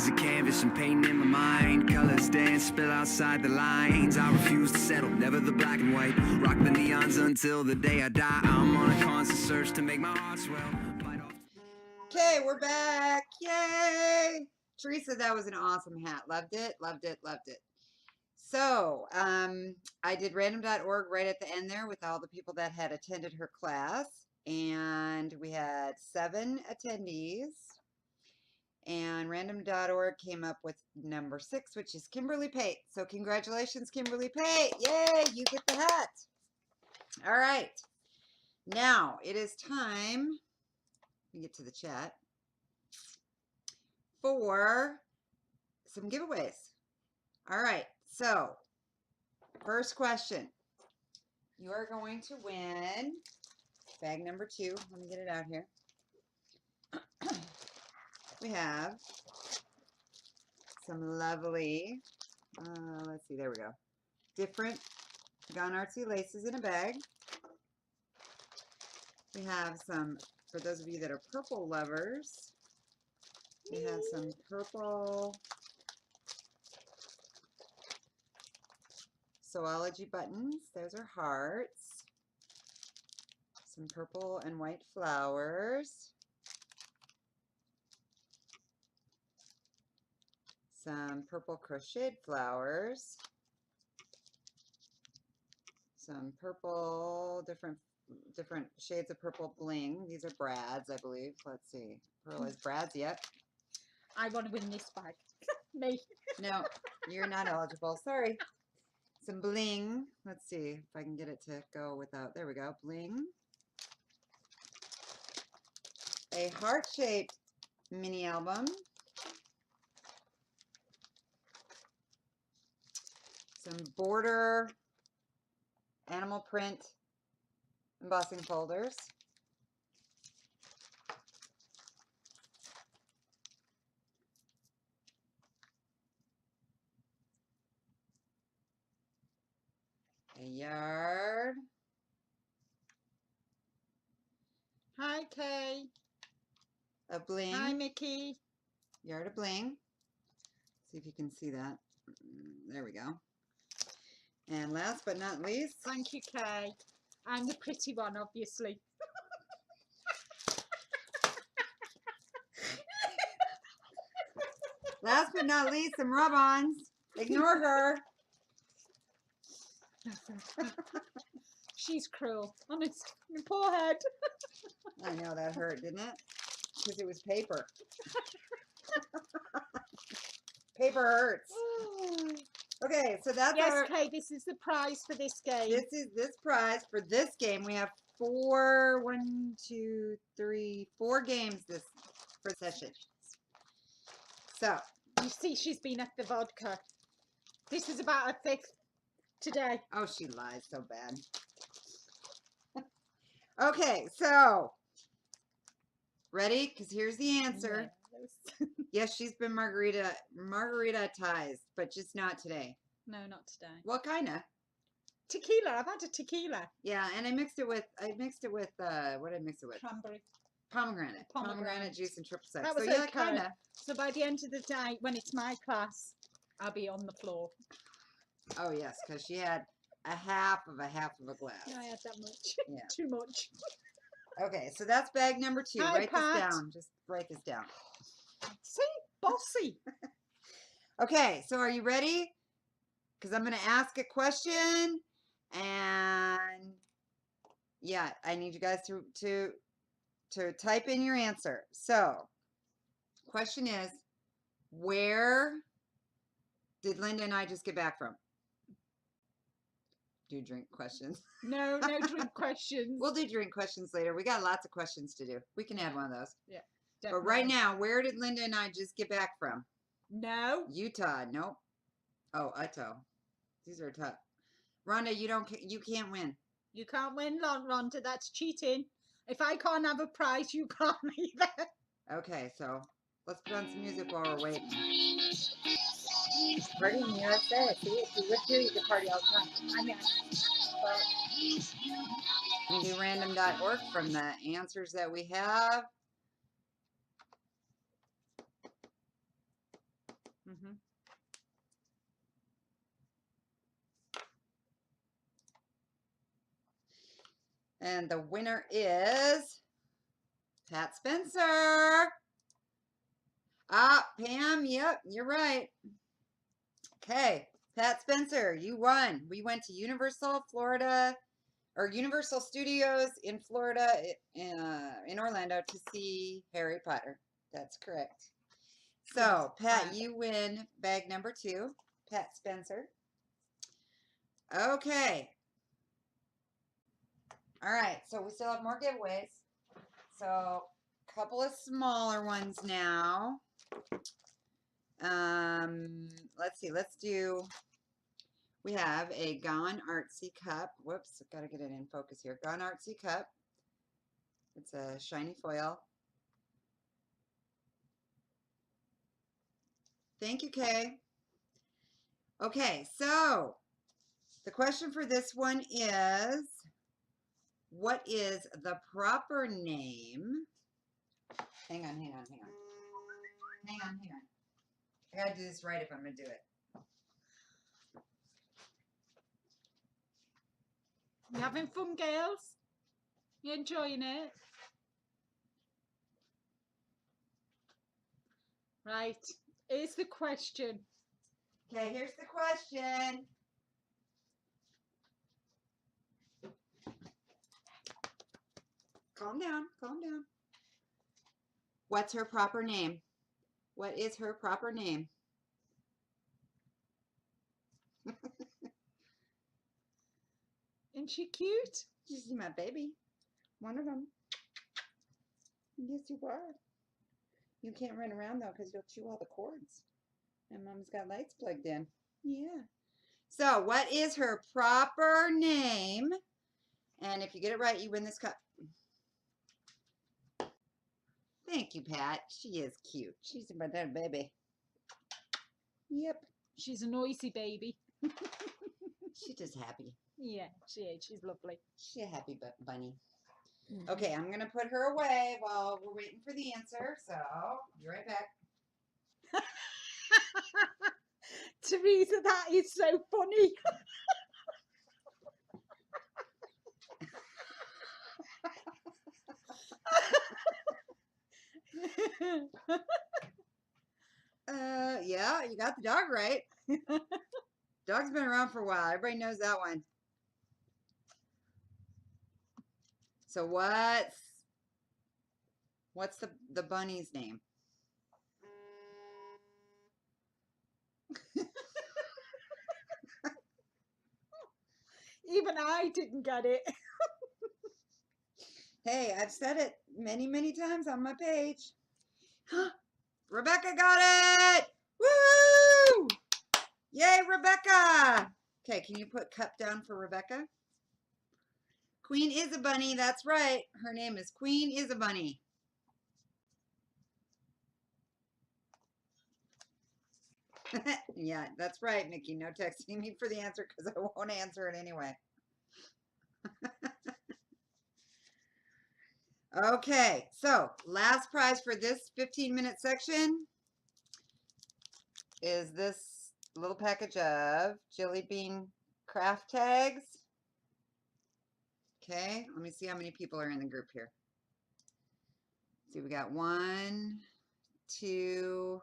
is a canvas and painting in my mind. Colors dance, spill outside the lines. I refuse to settle, never the black and white. Rock the neons until the day I die. I'm on a constant search to make my heart swell. Okay, we're back. Yay! Teresa, that was an awesome hat. Loved it, loved it, loved it. So, I did random.org right at the end there with all the people that had attended her class. And we had 7 attendees. And random.org came up with number 6, which is Kimberly Pate. So congratulations, Kimberly Pate. Yay, you get the hat. All right. Now it is time, let me get to the chat, for some giveaways. All right. So first question. You are going to win bag number 2. Let me get it out here. We have some lovely, let's see, there we go. Different Gone Artsy laces in a bag. We have some, for those of you that are purple lovers, we have some purple Soology buttons. Those are hearts. Some purple and white flowers. Some purple crocheted flowers. Some purple, different shades of purple bling. These are brads, I believe. Let's see. Pearl is brads, yep. I want to win this bag. Me. No, you're not eligible. Sorry. Some bling. Let's see if I can get it to go without. There we go. Bling. A heart-shaped mini album. Some border animal print embossing folders. A yard. Hi, Kay. A bling. Hi, Mickey. Yard of bling. See if you can see that. There we go. And last but not least. Thank you, Kay. I'm the pretty one, obviously. Last but not least, some rub-ons. Ignore her. She's cruel. Honest. My poor head. I know that hurt, didn't it? Because it was paper. Paper hurts. Okay, so that's yes, Kay, this is the prize for this game. This is this prize for this game. We have 4 games this for session. So you see, she's been at the vodka. This is about a 5th today. Oh, she lies so bad. Okay, so ready? Because here's the answer. Yes. Yes, she's been margaritized, but just not today. No, not today. What kind of? Tequila. I've had a tequila. Yeah, and I mixed it with what did I mix it with? Cranberry. Pomegranate juice and triple sec. That was so yeah, okay. kind of. So by the end of the day, when it's my class, I'll be on the floor. Oh yes, because she had a half of a glass. No, I had that much. Yeah. Too much. Okay, so that's bag number 2. Hi, write Pat. this down. Just write this down. See? Bossy. Okay, so are you ready? Because I'm going to ask a question, and yeah, I need you guys to type in your answer. So, question is, where did Linda and I just get back from? Do drink questions. No drink questions. We'll do drink questions later. We got lots of questions to do. We can add one of those. Yeah. Definitely. But right now, where did Linda and I just get back from? No. Utah. Nope. Oh, Utah. These are tough. Rhonda, you can't win. You can't win, Rhonda. That's cheating. If I can't have a prize, you can't either. Okay, so let's put on some music while we're waiting. Party in the USA. See, if you live here, you can party all the time. I know. We do random.org from the answers that we have. Mhm. And the winner is Pat Spencer. Ah, Pam, yep, you're right. Okay, Pat Spencer, you won. We went to Universal Florida, or Universal Studios in Florida, in Orlando to see Harry Potter. That's correct. So, Pat, Wow. you win bag number 2. Pat Spencer. Okay. All right, so we still have more giveaways. So, a couple of smaller ones now. Let's see. Let's do. We have a Gone Artsy cup. Whoops, got to get it in focus here. Gone Artsy cup. It's a shiny foil. Thank you, Kay. Okay, so the question for this one is, what is the proper name? Hang on. I gotta do this right if I'm gonna do it. You having fun, girls? You enjoying it? Right. Here's the question. Okay, here's the question. Calm down. What's her proper name? What is her proper name? Isn't she cute? She's my baby. One of them. Yes, you are. You can't run around though because you'll chew all the cords. And Mom's got lights plugged in. Yeah. So, what is her proper name? And if you get it right, you win this cup. Thank you, Pat. She is cute. She's my little baby. Yep. She's a noisy baby. She's just happy. Yeah, she is. She's lovely. She's a happy bunny. Okay, I'm going to put her away while we're waiting for the answer. So, I'll be right back. Teresa, that is so funny. Yeah, you got the dog right. Dog's been around for a while. Everybody knows that one. So what's the bunny's name? Even I didn't get it. Hey, I've said it many, many times on my page. Rebecca got it! Woo! Yay, Rebecca! Okay, can you put cup down for Rebecca? Queen is a bunny, that's right. Her name is Queen is a bunny. Yeah, that's right, Mickey. No texting me for the answer because I won't answer it anyway. Okay, so last prize for this 15-minute section is this little package of Jelly Bean craft tags. Okay, let me see how many people are in the group here. See, we got 1, 2,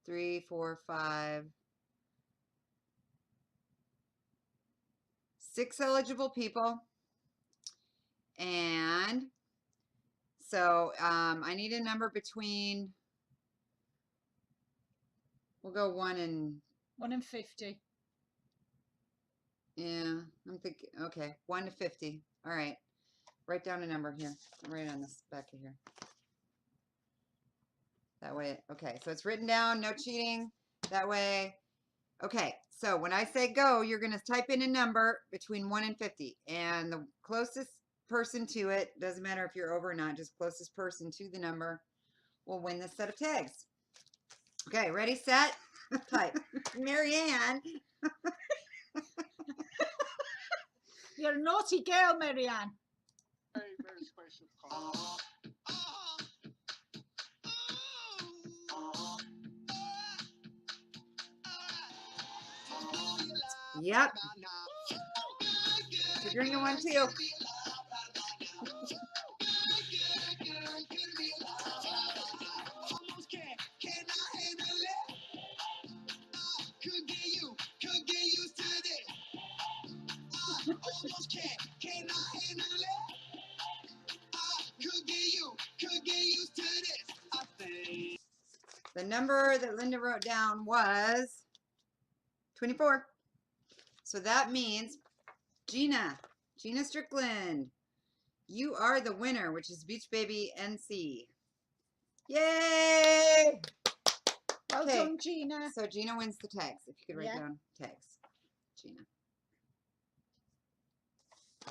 3, 4, 5, 6 eligible people. And so I need a number between, we'll go 1 and 1 in 50. yeah, I'm thinking, okay, 1 to 50. All right, write down a number here, right on this back of here. That way, okay, so it's written down, no cheating, that way. Okay, so when I say go, you're gonna type in a number between 1 and 50, and the closest person to it, doesn't matter if you're over or not, just closest person to the number will win this set of tags. Okay, ready, set, type. Marianne. You're a naughty girl, Marianne. Very special call. Yep. You're drinking one too. The number that Linda wrote down was 24. So that means Gina Strickland, you are the winner, which is Beach Baby NC. Yay! Well done, Gina. So Gina wins the tags. If you could write down tags, Gina.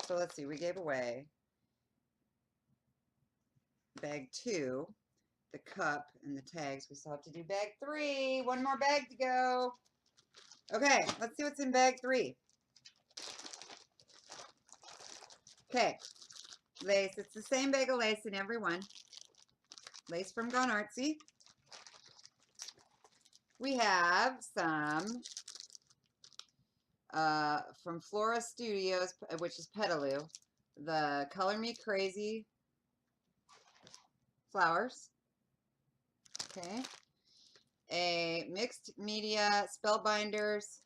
So let's see. We gave away bag 2, the cup, and the tags. We still have to do bag 3. One more bag to go. Okay, let's see what's in bag 3. Okay, lace. It's the same bag of lace in every one. Lace from Gone Artsy. We have some from Flora Studios, which is Petaloo, the Color Me Crazy flowers. Okay. A mixed media Spellbinders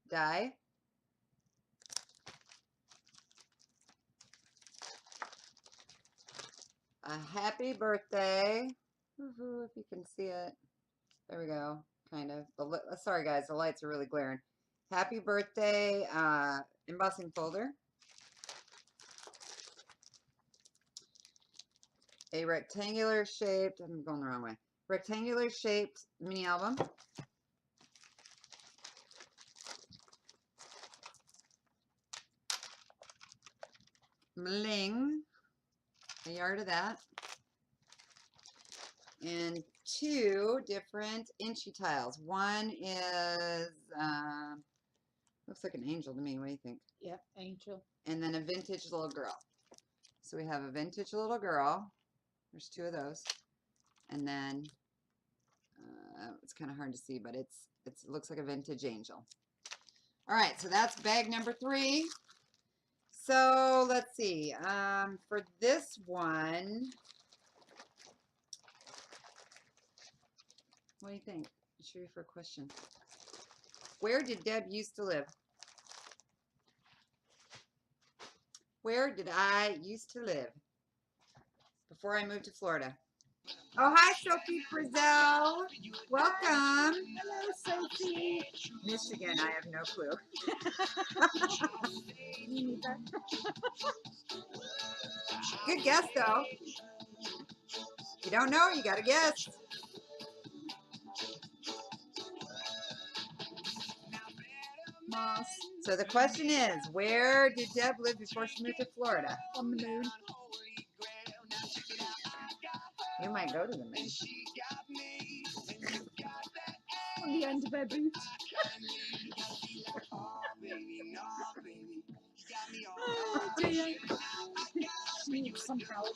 die. A happy birthday. Woohoo, if you can see it. There we go. Kind of. Sorry guys, the lights are really glaring. Happy birthday embossing folder. A rectangular shaped, I'm going the wrong way. Rectangular shaped mini album. Bling. A yard of that. And 2 different inchy tiles. One is, looks like an angel to me. What do you think? Yep, angel. And then a vintage little girl. So we have a vintage little girl. There's 2 of those. And then, it's kind of hard to see, but it looks like a vintage angel. All right, so that's bag number 3. So let's see. For this one, what do you think? I'm sure you for a question. Where did Deb used to live? Where did I used to live before I moved to Florida? Oh, hi, Sophie Frizzell. Welcome. Hello, Sophie. Michigan, I have no clue. Me neither. Good guess, though. If you don't know, you got to guess. Mars. So the question is, where did Deb live before she moved to Florida? On the moon. You might go to the moon. On the end of her boot. Oh dear. She needs some help.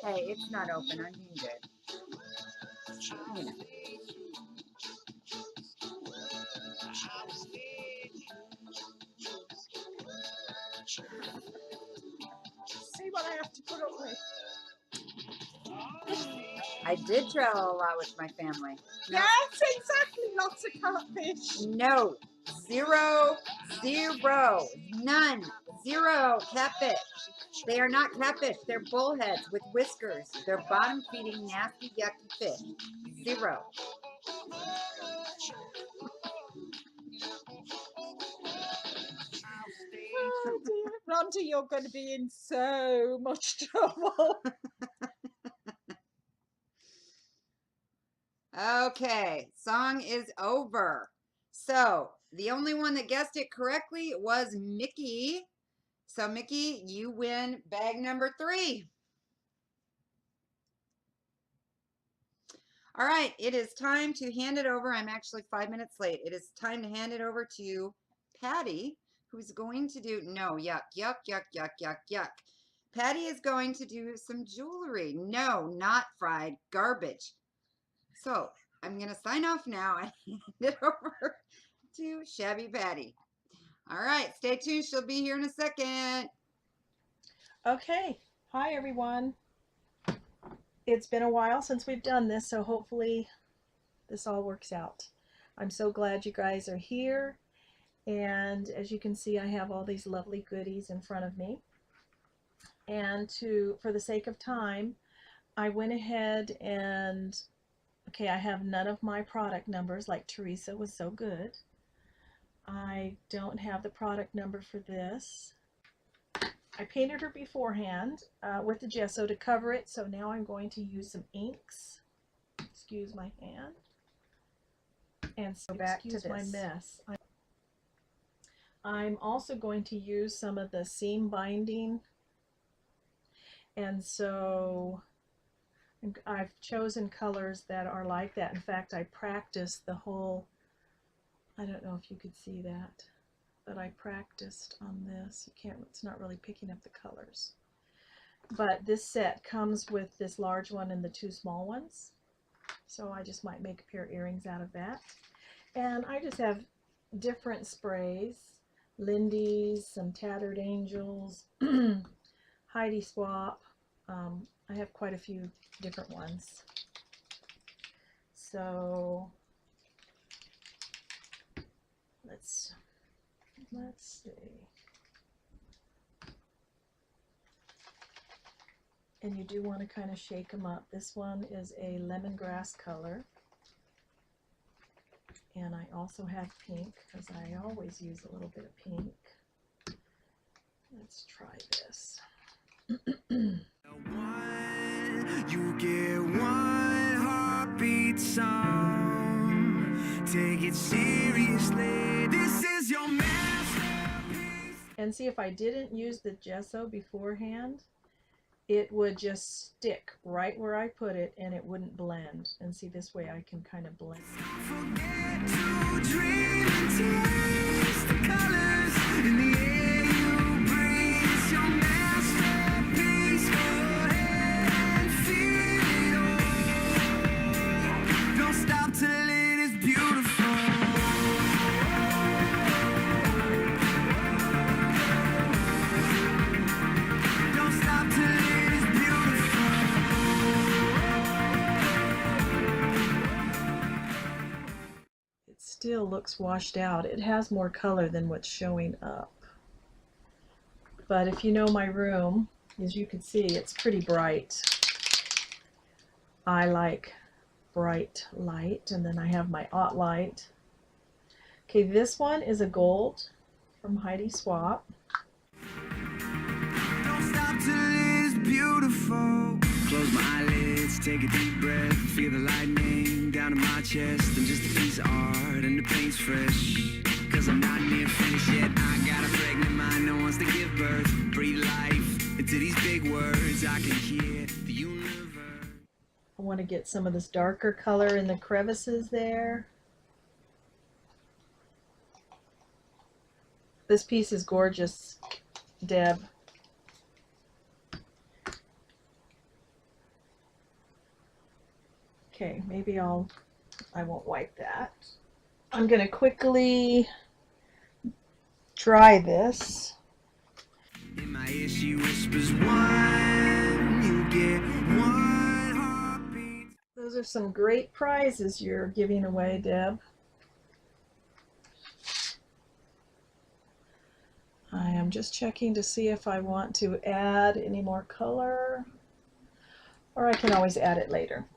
Hey, it's not open. I'm being good. You know. See what I have to put up with. I did travel a lot with my family. No. Yes, exactly. Lots of catfish. No. 0, 0, none, 0 catfish. They are not catfish. They're bullheads with whiskers. They're bottom-feeding, nasty, yucky fish. 0. Oh dear. Rhonda, you're going to be in so much trouble. Okay, song is over. So, the only one that guessed it correctly was Mickey. So, Mickey, you win bag number 3. All right, it is time to hand it over. I'm actually 5 minutes late. It is time to hand it over to Patty, who's going to do, no, yuck, yuck, yuck, yuck, yuck, yuck. Patty is going to do some jewelry. No, not fried, garbage. So, I'm going to sign off now and hand it over to Shabby Patty. All right, stay tuned. She'll be here in a second. Okay, hi everyone. It's been a while since we've done this, so hopefully this all works out. I'm so glad you guys are here, and as you can see, I have all these lovely goodies in front of me. And for the sake of time, I went ahead and, okay, I have none of my product numbers like Teresa was so good. I don't have the product number for this. I painted her beforehand with the gesso to cover it, so now I'm going to use some inks. Excuse my hand. And so back to my mess. I'm also going to use some of the seam binding, and so I've chosen colors that are like that. In fact, I practiced the whole, I don't know if you could see that, but I practiced on this. You can't, it's not really picking up the colors. But this set comes with this large one and the two small ones. So I just might make a pair of earrings out of that. And I just have different sprays, Lindy's, some Tattered Angels, Heidi Swap. I have quite a few different ones. So let's see. And you do want to kind of shake them up. This one is a lemongrass color. And I also have pink, because I always use a little bit of pink. Let's try this. You get one heartbeat song. Take it seriously. This is your masterpiece. And see, if I didn't use the gesso beforehand, it would just stick right where I put it and it wouldn't blend. And see, this way I can kind of blend. Forget to dream and taste the colors in the air you breathe. It's your masterpiece. Go ahead and feel it all. Don't stop till it is beautiful. Don't stop till it is beautiful. It still looks washed out. It has more color than what's showing up. But if you know my room, as you can see, it's pretty bright. I like bright light, and then I have my aught light. Okay, this one is a gold from Heidi Swap. Don't stop till it is beautiful. Close my eyelids, take a deep breath, feel the lightning down in my chest. I'm just a piece of art and the paint's fresh. Cause I'm not near finished yet. I got a pregnant mind that wants to give birth. Breathe life into these big words. I can hear the universe. I want to get some of this darker color in the crevices there. This piece is gorgeous, Deb. Okay, maybe I won't wipe that. I'm going to quickly dry this. In my ear she whispers one, you get one heartbeat. Those are some great prizes you're giving away, Deb. I am just checking to see if I want to add any more color, or I can always add it later.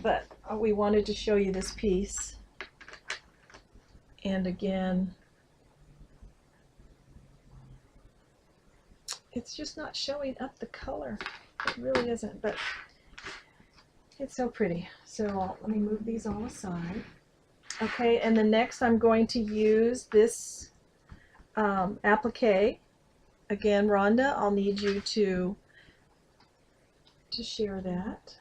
But we wanted to show you this piece. And again, it's just not showing up the color. It really isn't, but it's so pretty. So let me move these all aside. Okay, and the next I'm going to use this applique. Again, Rhonda, I'll need you to share that.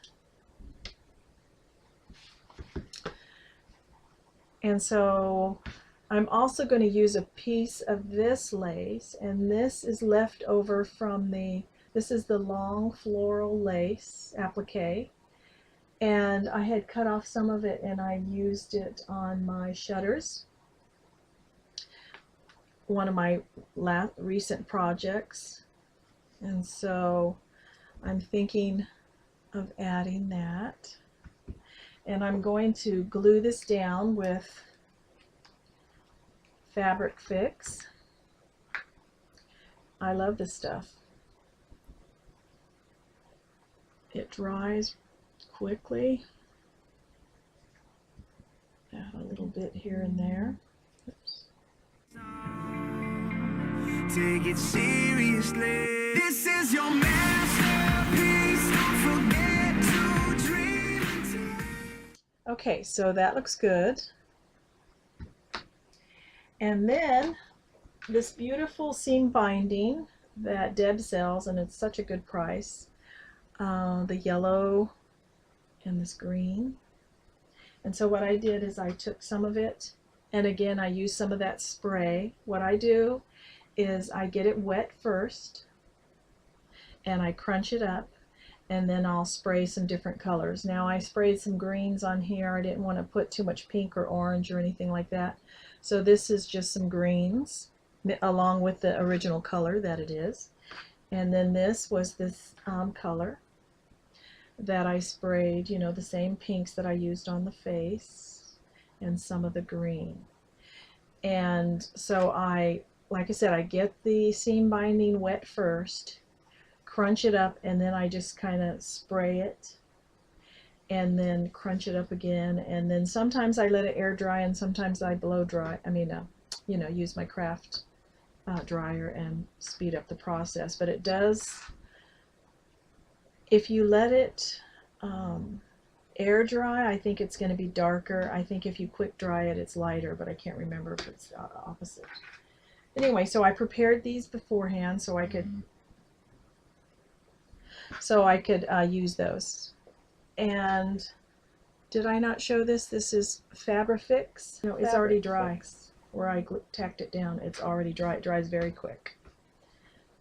And so I'm also going to use a piece of this lace, and this is left over from this is the long floral lace applique, And I had cut off some of it and I used it on my shutters. One of my recent projects. And so I'm thinking of adding that. And I'm going to glue this down with Fabric Fix. I love this stuff. It dries quickly. Add a little bit here and there. Oops. Take it seriously. This is your masterpiece. Don't forget to dream. Okay, so that looks good. And then this beautiful seam binding that Deb sells, and it's such a good price. The yellow and this green. And so what I did is I took some of it, and again I used some of that spray. What I do is I get it wet first and I crunch it up, and then I'll spray some different colors. Now I sprayed some greens on here. I didn't want to put too much pink or orange or anything like that. So this is just some greens along with the original color that it is. And then this was this color that I sprayed, you know, the same pinks that I used on the face, and some of the green. And so like I said, I get the seam binding wet first, crunch it up, and then I just kind of spray it and then crunch it up again. And then sometimes I let it air dry and sometimes I blow dry. I mean, you know, use my craft dryer and speed up the process. But it does, if you let it air dry, I think it's going to be darker. I think if you quick dry it, it's lighter, but I can't remember if it's opposite. Anyway, so I prepared these beforehand so I could use those. And did I not show this? This is Fabrifix. No, it's already dry. Where I tacked it down, it's already dry. It dries very quick.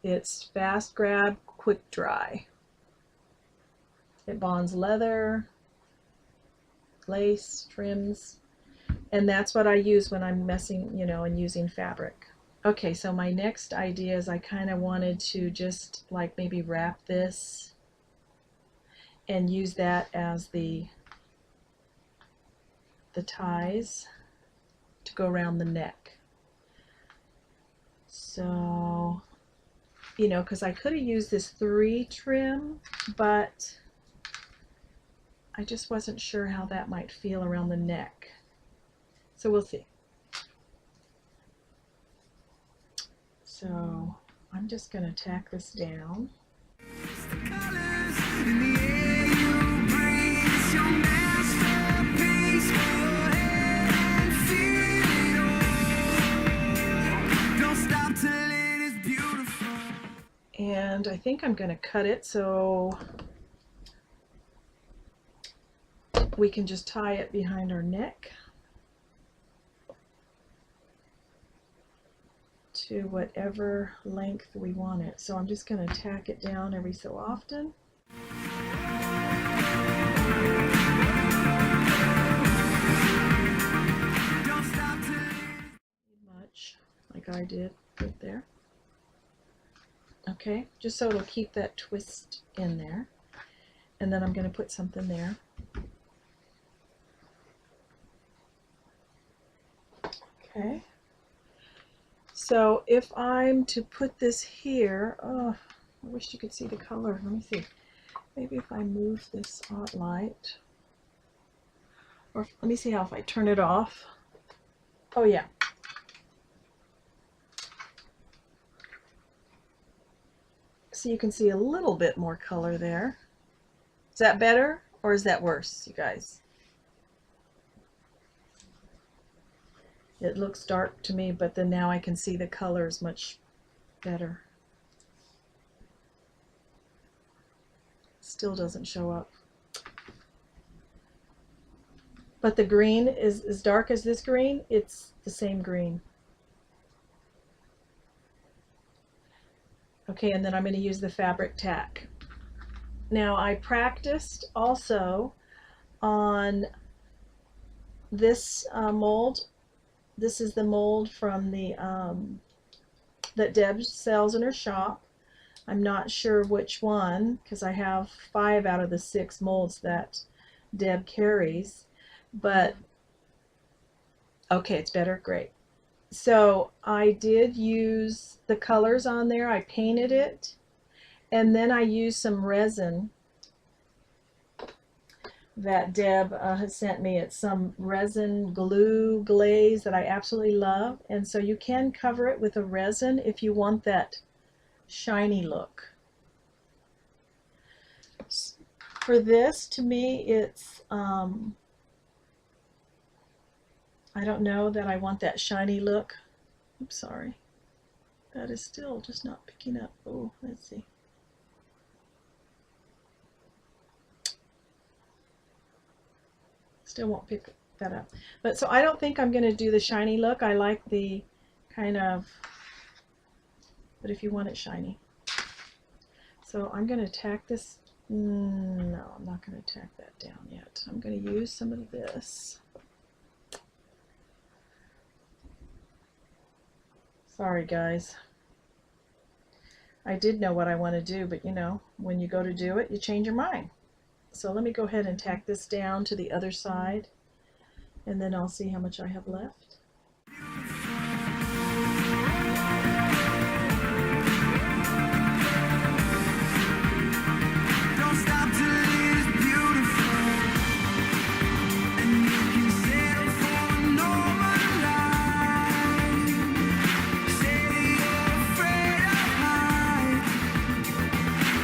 It's fast grab, quick dry. It bonds leather, lace, trims, and that's what I use when I'm messing, you know, and using fabric. Okay, so my next idea is I kind of wanted to just like maybe wrap this and use that as the ties to go around the neck. So, you know, because I could have used this 3 trim, but I just wasn't sure how that might feel around the neck. So we'll see. So I'm just going to tack this down. And I think I'm going to cut it so we can just tie it behind our neck to whatever length we want it. So I'm just going to tack it down every so often. Much like I did right there. Okay, just so it'll keep that twist in there. And then I'm going to put something there. Okay. So if I'm to put this here, oh, I wish you could see the color. Let me see. Maybe if I move this light, or let me see how if I turn it off. Oh yeah. So you can see a little bit more color there. Is that better or is that worse, you guys? It looks dark to me, but then now I can see the colors much better. Still doesn't show up. But the green is as dark as this green. It's the same green. Okay, and then I'm going to use the fabric tack. Now I practiced also on this mold. This is the mold from the that Deb sells in her shop. I'm not sure which one because I have 5 out of the 6 molds that Deb carries, but okay, it's better. Great. So I did use the colors on there. I painted it, and then I used some resin that Deb has sent me. It's some resin glue glaze that I absolutely love, and so you can cover it with a resin if you want that shiny look. For this, to me, it's I don't know that I want that shiny look. Oops, sorry. That is still just not picking up. Oh, let's see. Still won't pick that up. But so I don't think I'm going to do the shiny look. I like the kind of, but if you want it shiny. So I'm going to tack this. No, I'm not going to tack that down yet. I'm going to use some of this. Sorry, guys. I did know what I want to do, but you know, when you go to do it, you change your mind. So let me go ahead and tack this down to the other side, and then I'll see how much I have left. Don't stop till it is beautiful, and you can settle for a normal life. Say you're afraid of heights,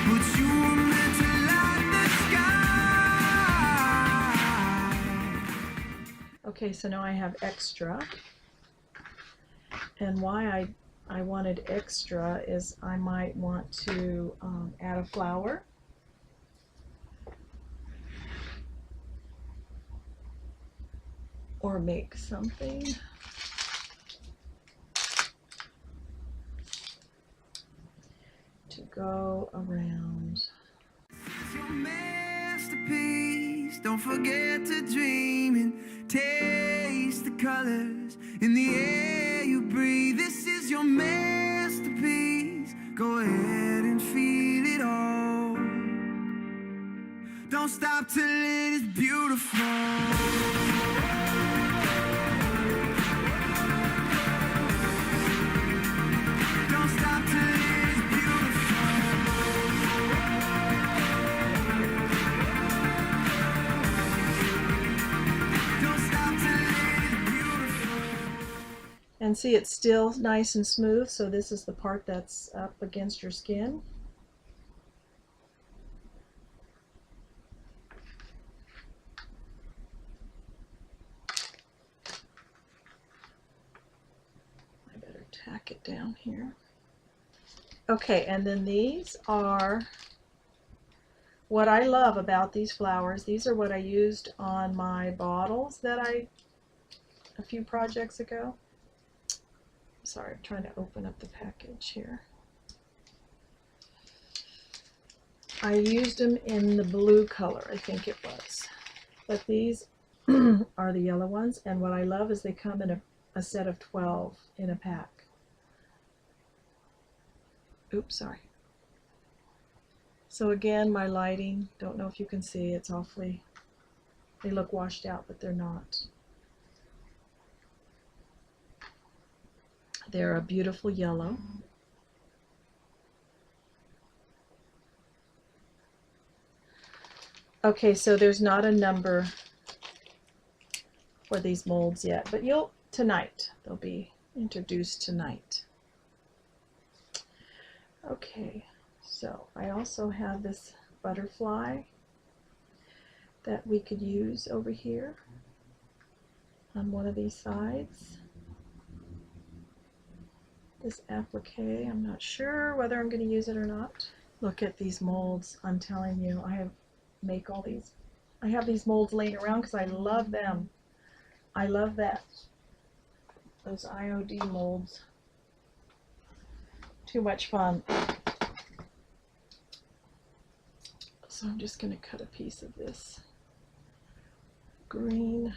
but you were meant to light the sky. Okay, so now I have extra, and why I wanted extra is I might want to add a flower. Or make something. To go around. It's your masterpiece. Don't forget to dream and taste the colors in the air you breathe. This is your masterpiece. Go ahead and feel it all. Don't stop till it is beautiful. Don't stop till it is beautiful. Don't stop till it is beautiful. And see, it's still nice and smooth, so this is the part that's up against your skin. I better tack it down here. Okay, and then these are what I love about these flowers. These are what I used on my bottles that a few projects ago. Sorry, I'm trying to open up the package here. I used them in the blue color, I think it was. But these are the yellow ones, and what I love is they come in a set of 12 in a pack. Oops, sorry. So again, my lighting, don't know if you can see, it's awfully, they look washed out, but they're not. They're a beautiful yellow. Okay, so there's not a number for these molds yet, but tonight, they'll be introduced tonight. Okay, so I also have this butterfly that we could use over here on one of these sides. This applique, I'm not sure whether I'm going to use it or not. Look at these molds. I'm telling you, I have these molds laying around because I love them. I love those IOD molds. Too much fun. So I'm just going to cut a piece of this green.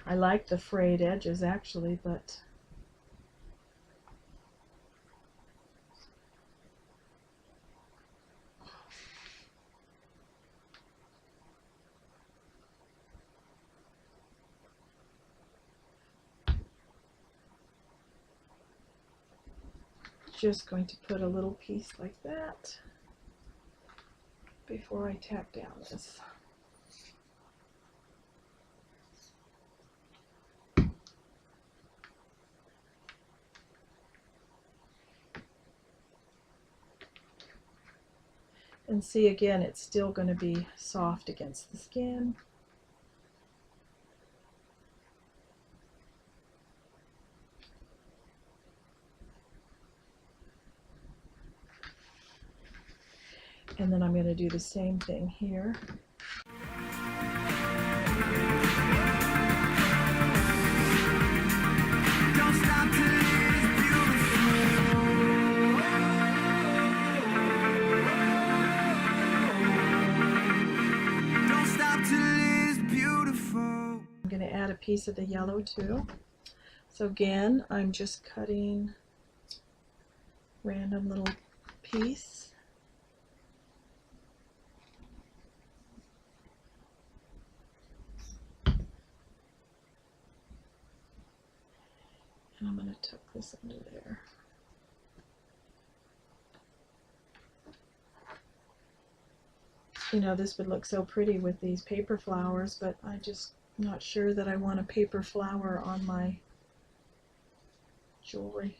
I like the frayed edges actually, but just going to put a little piece like that before I tack down this. And see, again, it's still going to be soft against the skin. And then I'm going to do the same thing here. Don't stop till it's beautiful. Don't stop till it's beautiful. I'm going to add a piece of the yellow too. So again, I'm just cutting random little piece. And I'm going to tuck this under there. You know, this would look so pretty with these paper flowers, but I'm just not sure that I want a paper flower on my jewelry.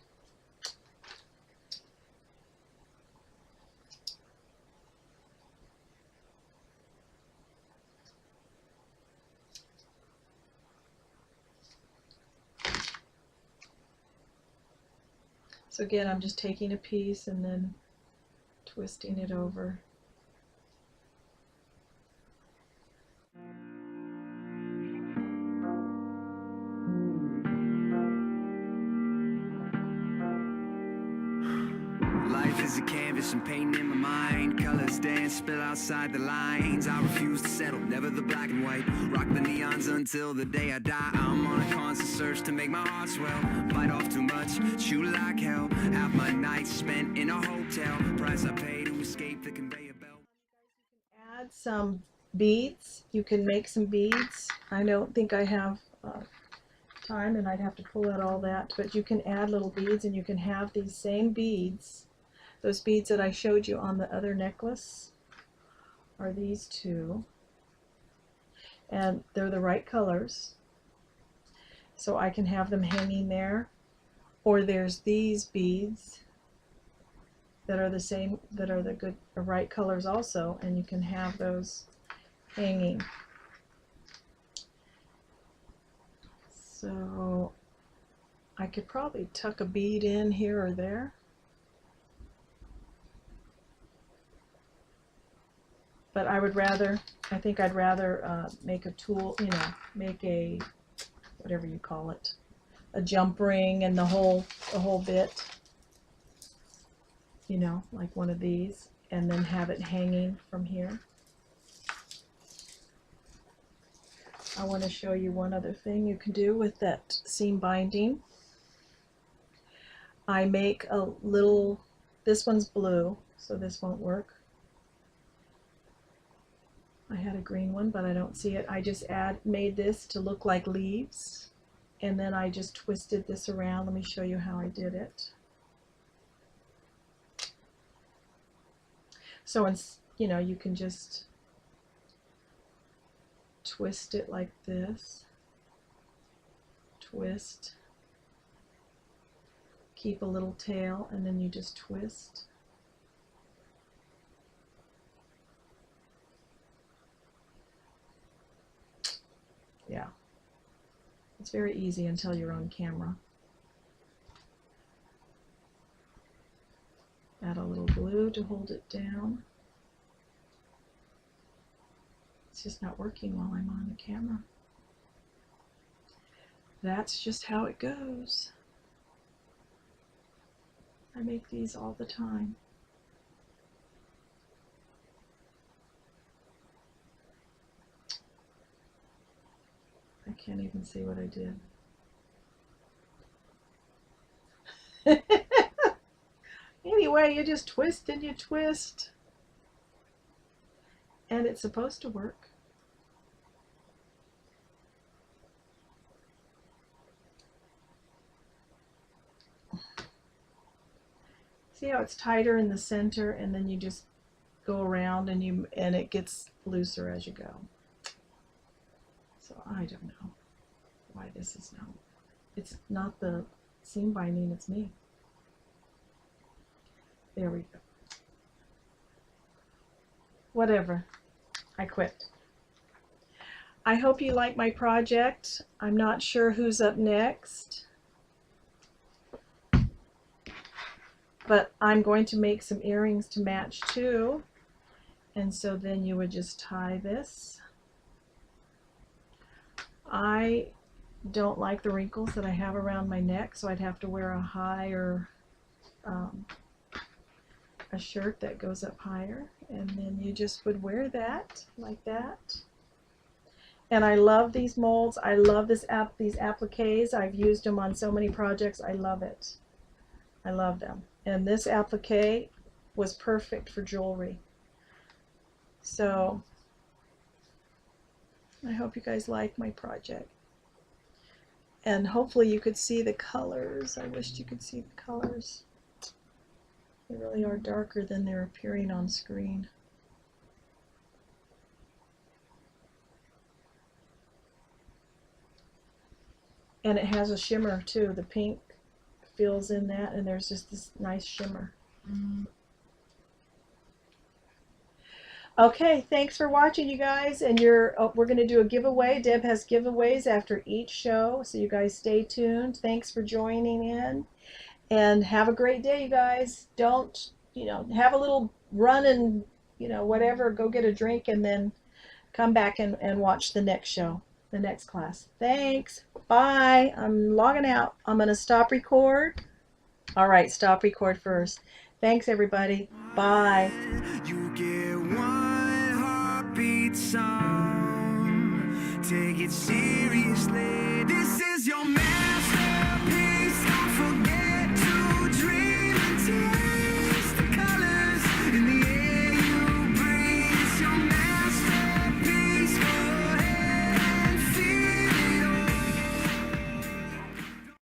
So again, I'm just taking a piece and then twisting it over. Life is a canvas and painting in my mind. Colors dance, spill outside the lines. I refuse to settle, never the black and white. Rock the neons until the day I die. I'm on a constant search to make my heart swell. Bite off too much, chew like hell. Have my nights spent in a hotel. Price I pay to escape the conveyor belt. Add some beads. You can make some beads. I don't think I have time, and I'd have to pull out all that, but you can add little beads, and you can have these same beads. Those beads that I showed you on the other necklace are these two, and they're the right colors, so I can have them hanging there. Or there's these beads that are the same, that are the right colors also, and you can have those hanging. So I could probably tuck a bead in here or there. But I would rather, I think I'd rather make a tool, you know, make a, whatever you call it, a jump ring and the whole bit, you know, like one of these, and then have it hanging from here. I want to show you one other thing you can do with that seam binding. I make a little, this one's blue, so this won't work. I had a green one, but I don't see it. I just made this to look like leaves, and then I just twisted this around. Let me show you how I did it. So, you know, you can just twist it like this, twist, keep a little tail, and then you just twist. Yeah, it's very easy until you're on camera. Add a little glue to hold it down. It's just not working while I'm on the camera. That's just how it goes. I make these all the time. can't even see what I did. Anyway, you just twist and you twist. And it's supposed to work. See how it's tighter in the center, and then you just go around and it gets looser as you go. So I don't know why this is no. It's not the seam binding, it's me. There we go. Whatever. I quit. I hope you like my project. I'm not sure who's up next, but I'm going to make some earrings to match too. And so then you would just tie this. I don't like the wrinkles that I have around my neck, so I'd have to wear a higher a shirt that goes up higher, and then you just would wear that like that. And I love these molds. I love these appliques. I've used them on so many projects. I love it. I love them. And this applique was perfect for jewelry. So I hope you guys like my project. And hopefully you could see the colors. I wished you could see the colors. They really are darker than they're appearing on screen. And it has a shimmer too. The pink fills in that, and there's just this nice shimmer. Okay, thanks for watching, you guys. And we're going to do a giveaway. Deb has giveaways after each show, so you guys stay tuned. Thanks for joining in, and have a great day, you guys. Don't, have a little run and, whatever, go get a drink, and then come back and watch the next show, the next class. Thanks. Bye. I'm logging out. I'm going to stop record. All right, stop record first. Thanks, everybody. Bye. You get one heartbeat song. Take it seriously. This is your man.